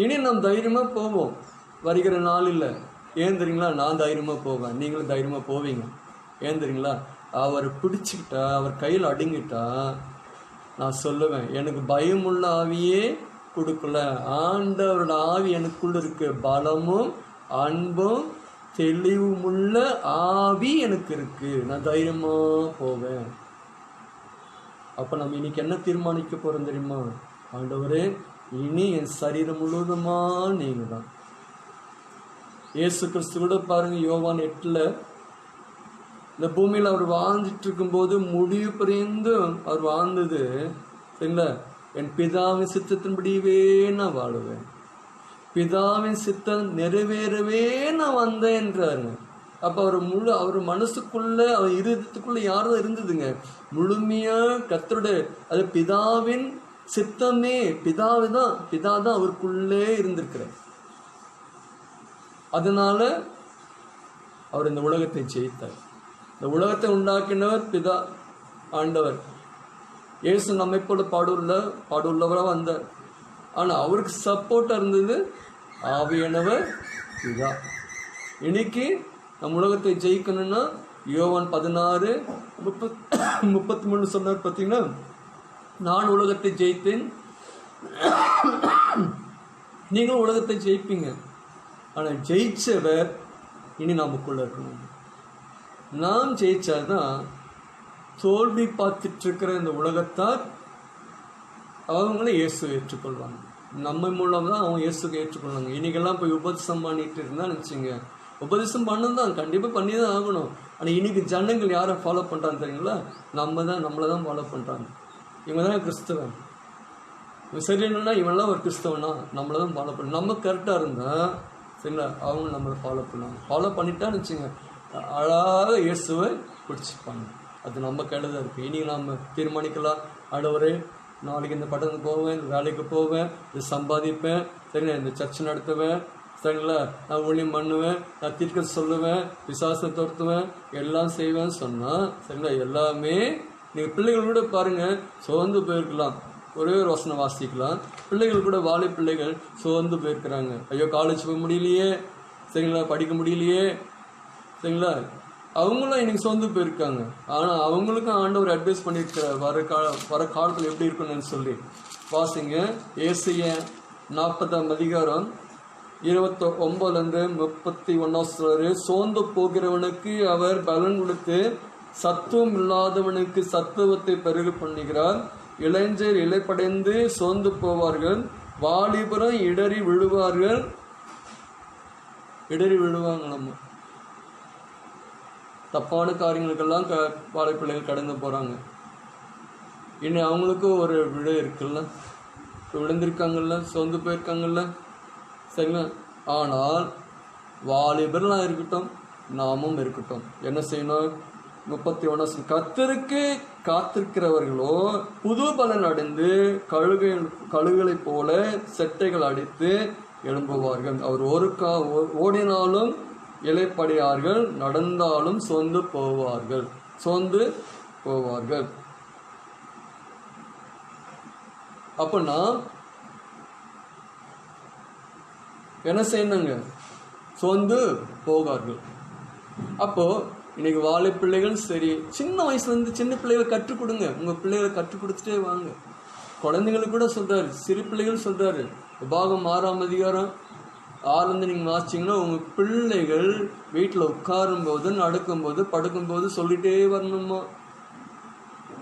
இனி நாம் தைரியமா போவோம் வருகிற நாளில். ஏன் தெரியுங்களா? நான் தைரியமா போவேன், நீங்களும் தைரியமா போவீங்க. ஏன் தெரியுங்களா? அவர் பிடிச்சிக்கிட்டா, அவர் கையில் அடங்கிட்டா, நான் சொல்லுவேன், எனக்கு பயமுள்ள ஆவியே கொடுக்கல, ஆண்டவரோட ஆவி எனக்குள்ள இருக்கு, பலமும் அன்பும் தெளிவுமுள்ள ஆவி எனக்கு இருக்கு, நான் தைரியமா போவேன். அப்ப நம்ம இன்னைக்கு என்ன தீர்மானிக்க போறோம் தெரியுமா? ஆண்டவரே இனி என் சரீரம் முழுவதுமா நீங்க தான். இயேசு கிறிஸ்து கூட பாருங்க, யோவான் 8 இந்த பூமியில் அவர் வாழ்ந்துட்டு இருக்கும்போது முடிவு புரிந்து அவர் வாழ்ந்தது சரிங்களா? என் பிதாவின் சித்தத்தின்படியவே நான் வாழுவேன், பிதாவின் சித்தம் நிறைவேறவே நான் வந்தேன்றாருங்க. அப்போ அவர் மனசுக்குள்ள, அவர் இருதயத்துக்குள்ள யாரும் இருந்ததுங்க, முழுமையா கர்த்தருடைய, அது பிதாவின் சித்தமே, பிதா தான் அவருக்குள்ளே இருந்திருக்கிறார். அதனால அவர் இந்த உலகத்தை ஜெயித்தார். இந்த உலகத்தை உண்டாக்கினவர் பிதா ஆண்டவர். இயேசு நம்மை போல பாடுள்ளவராக வந்தார். ஆனால் அவருக்கு சப்போர்ட்டாக இருந்தது ஆவியானவர் பிதா. இன்னைக்கு நம்ம உலகத்தை ஜெயிக்கணும்னா யோவான் 16:33 சொன்னார் பார்த்தீங்கன்னா, நான் உலகத்தை ஜெயித்தேன், நீங்களும் உலகத்தை ஜெயிப்பீங்க. ஆனால் ஜெயிச்சவர் இனி நமக்குள்ள இருக்கணும். நாம் ஜெயிச்சாதான் தோல்வி பார்த்துட்டு இருக்கிற இந்த உலகத்தார் அவங்கள இயேசு ஏற்றுக்கொள்வாங்க. நம்ம மூலம் தான் அவங்க இயேசுக்கு ஏற்றுக்கொள்வாங்க. இன்னைக்கெல்லாம் போய் உபதேசம் பண்ணிட்டு இருந்தா நினச்சிங்க, உபதேசம் பண்ணதான் கண்டிப்பாக பண்ணி தான் ஆகணும். ஆனால் இன்னைக்கு ஜனங்கள் யாரை ஃபாலோ பண்ணுறாங்க தெரியுங்களா? நம்மளை தான் ஃபாலோ பண்ணுறாங்க. இவங்க தான் கிறிஸ்தவன், இவன் சரி இல்லைன்னா இவன்லாம் ஒரு கிறிஸ்தவனா, நம்மளை தான் ஃபாலோ பண்ண. நம்ம கரெக்டாக இருந்தால் சரிங்களா, அவங்க நம்மளை ஃபாலோ பண்ணுவாங்க. ஃபாலோ பண்ணிட்டான்னு வச்சுங்க, அழகாக இயேசுவை பிடிச்சிப்பாங்க. அது நம்ம கையில் தான் இருக்குது. இனி நம்ம தீர்மானிக்கலாம், ஆண்டவரே நாளைக்கு இந்த பட்டணத்துக்கு போவேன், இந்த வேலைக்கு போவேன், இது சம்பாதிப்பேன், சரிங்களா, இந்த சர்ச்சை நடத்துவேன், சரிங்களா, நான் ஊழியம் பண்ணுவேன், நான் தீர்க்க சொல்லுவேன், விசுவாசத்தை துரத்துவேன், எல்லாம் செய்வேன்னு சொன்னால் சரிங்களா, எல்லாமே நீங்கள் பிள்ளைகள் கூட பாருங்கள் சோர்ந்து போயிருக்கலாம். ஒரே ஒரு வசனம் வாசிக்கலாம். பிள்ளைகள் கூட, வாழை பிள்ளைகள் சோர்ந்து போயிருக்கிறாங்க. ஐயோ காலேஜ் போக முடியலையே, சரிங்களா, படிக்க முடியலையே, சரிங்களா, அவங்களும் இன்னைக்கு சோர்ந்து போயிருக்காங்க. ஆனால் அவங்களுக்கும் ஆண்டவர் அட்வைஸ் பண்ணியிருக்கிறார், வர காலத்தில் எப்படி இருக்கணும்னு சொல்லி. வாசிங்க ஏசாயா 40:29-31 சோர்ந்து போகிறவனுக்கு அவர் பலன் கொடுத்து சத்துவம் இல்லாதவனுக்கு சத்துவத்தை பெருக பண்ணுகிறார். இளைஞர் இலைப்படைந்து சோர்ந்து போவார்கள், வாலிபரும் இடறி விழுவாங்க. நம்ம தப்பான காரியங்களுக்கெல்லாம் வாழை பிள்ளைகள் கடந்து போகிறாங்க. இன்னும் அவங்களுக்கும் ஒரு விழு இருக்குல்ல, விழுந்திருக்காங்கல்ல, சோர்ந்து போயிருக்காங்கல்ல, சரிங்களா. ஆனால் வாலிபர்லாம் இருக்கட்டும், நாமும் இருக்கட்டும், என்ன செய்யணும்? 31 கர்த்தருக்கு காத்திருக்கிறவர்களோ புது பலன் அடைந்து கழுகுகளை போல செட்டைகள் அடித்து எழும்புவார்கள். அவர் ஓடினாலும் இலைப்படையார்கள், நடந்தாலும் சோர்ந்து போவார்கள். அப்பனா என்ன செய்யணுங்க? சோர்ந்து போகார்கள். அப்போ இன்னைக்கு வாழை பிள்ளைகள் சரி, சின்ன வயசுலேருந்து சின்ன பிள்ளைகளை கற்றுக் கொடுங்க. உங்கள் பிள்ளைகளை கற்றுக் கொடுத்துட்டே வாங்க. குழந்தைங்களுக்கு கூட சொல்கிறாரு, சிறு பிள்ளைகள் சொல்கிறாரு, உபாகம் 6:6 நீங்கள் வாசிச்சிங்கன்னா உங்கள் பிள்ளைகள் வீட்டில் உட்காரும்போது, நடக்கும்போது, படுக்கும்போது சொல்லிகிட்டே வரணுமா.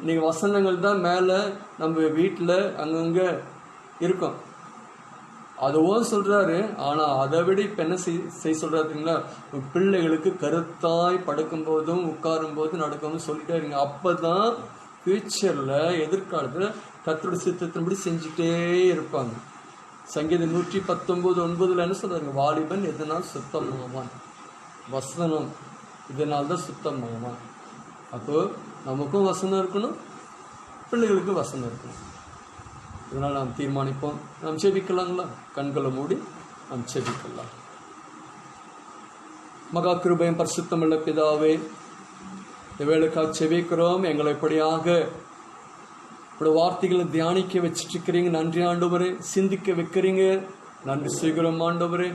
இன்னைக்கு வசனங்கள் தான் மேலே நம்ம வீட்டில் அங்கங்கே இருக்கும், அதுவும் சொல்கிறாரு. ஆனால் அதை விட இப்போ என்ன செய்ய சொல்கிறாருங்களா, பிள்ளைகளுக்கு கருத்தாய் படுக்கும்போதும் உட்காரும்போதும் நடக்கும்போது சொல்லிட்டே இருங்க. அப்போ தான் ஃப்யூச்சரில் எதிர்காலத்தில் கர்த்தருடைய சித்தத்தின்படி செஞ்சுட்டே இருப்பாங்க. சங்கீதம் 119:9 என்ன சொல்கிறாங்க? வாலிபன் எதனால் சுத்தமாவான், வசனம் இதனால் தான் சுத்தமாவான். அப்போது நமக்கும் வசனம் இருக்கணும், பிள்ளைகளுக்கும் வசனம் இருக்கணும். இதனால் நாம் தீர்மானிப்போம். நாம் செபிக்கலாங்களா? கண்களை மூடி நாம் செபிக்கலாம். மகா கிருபையும் பரிசுத்தமுள்ள பிதாவே, இவைகளுக்காக செபிக்கிறோம். எங்களை எப்படியாக இப்படி வார்த்தைகளை தியானிக்க வச்சுட்டு இருக்கிறீங்க. நன்றி ஆண்டவரே. சிந்திக்க வைக்கிறீங்க, நன்றி செய்கிறோம் ஆண்டவரே.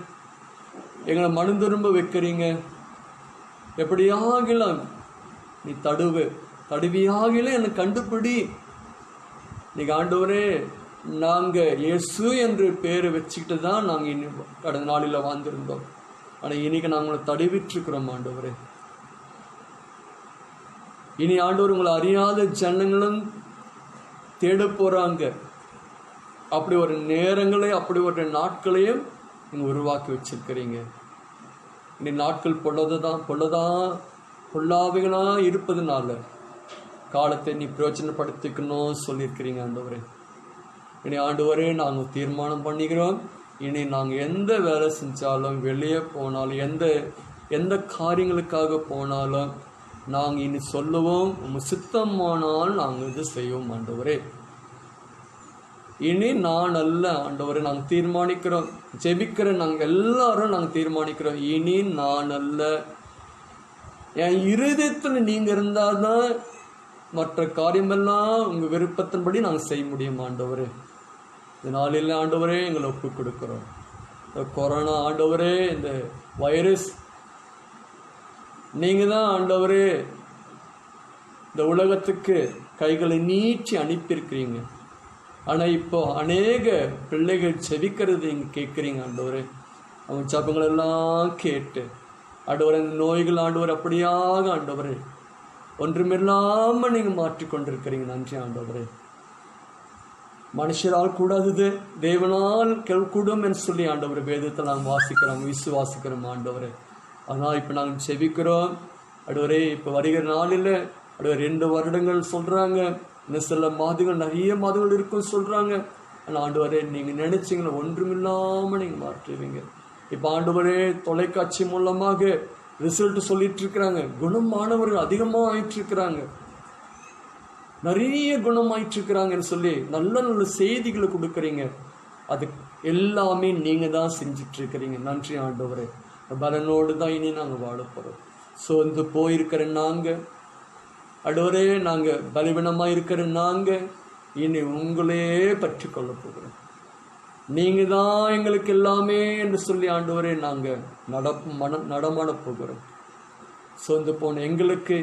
எங்களை மனம் திரும்ப வைக்கிறீங்க. எப்படியாகலாம் நீ தடுவியாகல என்னை கண்டுபிடி. இன்னைக்கு ஆண்டவரே, நாங்கள் இயேசு என்று பேரை வச்சுக்கிட்டு தான் நாங்கள் இன்னும் கடந்த நாளில் வாழ்ந்திருந்தோம். ஆனால் இன்னைக்கு நாங்கள் உங்களை தடுவிட்டுருக்கிறோம் ஆண்டவரே. இனி ஆண்டவர் உங்களை அறியாத ஜனங்களும் தேட போகிறாங்க. அப்படி ஒரு நேரங்களை, அப்படி ஒரு நாட்களையும் நீங்கள் உருவாக்கி வச்சிருக்கிறீங்க. இனி நாட்கள் பொல்லாதவைகளாக இருப்பதுனால காலத்தை நீ பிரயோஜனப்படுத்திக்கணும் சொல்லியிருக்கிறீங்க ஆண்டவரே. இனி ஆண்டவரே நாங்கள் தீர்மானம் பண்ணிக்கிறோம், இனி நாங்கள் எந்த வேலை செஞ்சாலும், வெளியே போனாலும், எந்த காரியங்களுக்காக போனாலும் நாங்கள் இனி சொல்லுவோம், சித்தமானால் நாங்கள் இது செய்வோம் ஆண்டவரே. இனி நான் அல்ல ஆண்டவரே, நாங்கள் தீர்மானிக்கிறோம், ஜெபிக்கிற நாங்கள் எல்லாரும் நாங்கள் தீர்மானிக்கிறோம், இனி நான் அல்ல, என் இருதயத்தில் நீங்கள் இருந்தால்தான் மற்ற காரியமெல்லாம் உங்கள் விருப்பத்தின்படி நாங்கள் செய்ய முடியும் ஆண்டவரே. இந்த நாளில் ஆண்டவரே எங்களை ஒப்பு கொடுக்குறோம். இந்த கொரோனா ஆண்டவரே, இந்த வைரஸ் நீங்கள் தான் ஆண்டவரே இந்த உலகத்துக்கு கைகளை நீட்டி அனுப்பியிருக்கிறீங்க. ஆனால் இப்போ அநேக பிள்ளைகள் செவிக்கிறது இங்கே கேட்குறீங்க ஆண்டவரே. அவங்க ஜபங்களெல்லாம் கேட்டு ஆண்டவரே, இந்த நோய்கள் ஆண்டவர் அப்படியாக ஆண்டவரே ஒன்றுமில்லாமல் நீங்கள் மாற்றிக்கொண்டிருக்கிறீங்க. நன்றி ஆண்டவரே. மனுஷரால் கூடாதது தேவனால் கூடும் என்று சொல்லி ஆண்டவரே வேதத்தில் நாங்கள் வாசிக்கிறோம், விசுவாசிக்கிறோம் ஆண்டவரே. ஆனால் இப்போ நாங்கள் செபிக்கிறோம் ஆண்டவரே. இப்போ வருகிற நாளில் ஆண்டவரே 2 வருடங்கள் சொல்கிறாங்க, இன்னும் சில மாதங்கள், நிறைய மாதங்கள் இருக்குன்னு சொல்கிறாங்க. ஆனால் ஆண்டவரே நீங்கள் நினைச்சிங்களா ஒன்றுமில்லாமல் நீங்கள் மாற்றுவீங்க. இப்போ ஆண்டவரே தொலைக்காட்சி மூலமாக ரிசல்ட் சொல்லிட்டு இருக்கிறாங்க, குணமானவர்கள் அதிகமாக ஆயிட்டு இருக்கிறாங்க, நிறைய குணமாயிட்டு இருக்கிறாங்கன்னு சொல்லி நல்ல நல்ல செய்திகளை கொடுக்குறீங்க. அது எல்லாமே நீங்கள் தான் செஞ்சிட்டு இருக்கிறீங்க. நன்றி ஆண்டவரே. பலனோடு தான் இனி நாங்கள் வாழ போகிறோம். சோர்ந்து போயிருக்கிற நாங்கள் ஆண்டவரே, நாங்கள் பலவீனமாக இருக்கிற நாங்கள் இனி உங்களே பற்றி கொள்ள போகிறோம். நீங்கள் தான் எங்களுக்கு எல்லாமே என்று சொல்லி ஆண்டவரே நாங்கள் நடமாட போகிறோம். சோர்ந்து போன எங்களுக்கு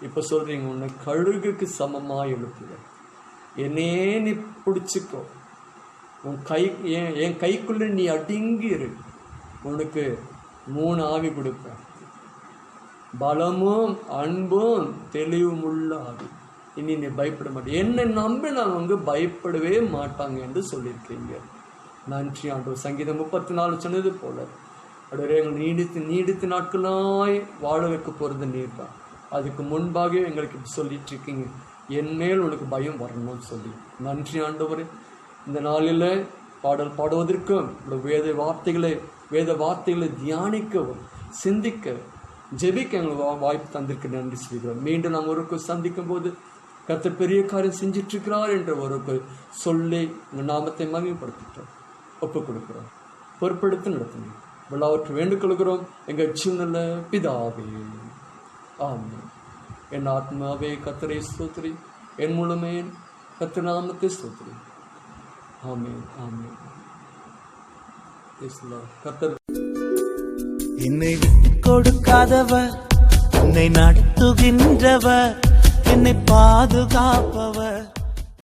இப்போ சொல்கிறீங்க, உன்னை கழுகுக்கு சமமாக எழுப்புக, என்னே நீ பிடிச்சிக்கோ, உன் என் கைக்குள்ளே நீ அடங்கி இரு, உனக்கு 3 ஆவி கொடுப்பேன், பலமும் அன்பும் தெளிவும் உள்ள ஆவி. இனி நீ பயப்பட மாட்டேன், என்னை நம்பி நான் பயப்படவே மாட்டாங்க என்று சொல்லியிருக்கீங்க. நன்றி ஆண்டவர். சங்கீதம் 34 சொன்னது போல ஆண்டவரே, எங்கள் நீடித்து நாட்களாய் வாழ வைக்க போகிறது நீர் தான். அதுக்கு முன்பாக எங்களுக்கு சொல்லிட்டு இருக்கீங்க, என் மேல் உனக்கு பயம் வரணும்னு சொல்லி. நன்றி ஆண்டவரே. இந்த நாளில் பாடல் பாடுவதற்கும் வேத வார்த்தைகளை தியானிக்கவும், சிந்திக்க, ஜெபிக்க எங்களுக்கு வாய்ப்பு தந்திருக்க நன்றி சொல்கிறோம். மீண்டும் நாங்கள் ஒருக்கு சந்திக்கும் போது கர்த்தர் பெரிய காரியம் செஞ்சிட்டு இருக்கிறார் என்ற ஒருக்கு சொல்லி உங்கள் நாமத்தை மகிமைப்படுத்திட்டோம், ஒப்பு கொடுக்குறோம். பொறுப்பெடுத்து நடத்துங்க. எல்லாவற்றை வேண்டுகொள்கிறோம் எங்கள் சின்ன பிதாவே, ஆமென். என் ஆத்மாவே கர்த்தரை ஸ்தோத்திரி, என் முழுமே கர்த்தர் நாமத்தை ஸ்தோத்திரி. ஆமென், ஆமென். கர்த்தர் என்னை கொடுக்காதவர், என்னை நடத்துகின்றவர், என்னை பாதுகாப்பவர்.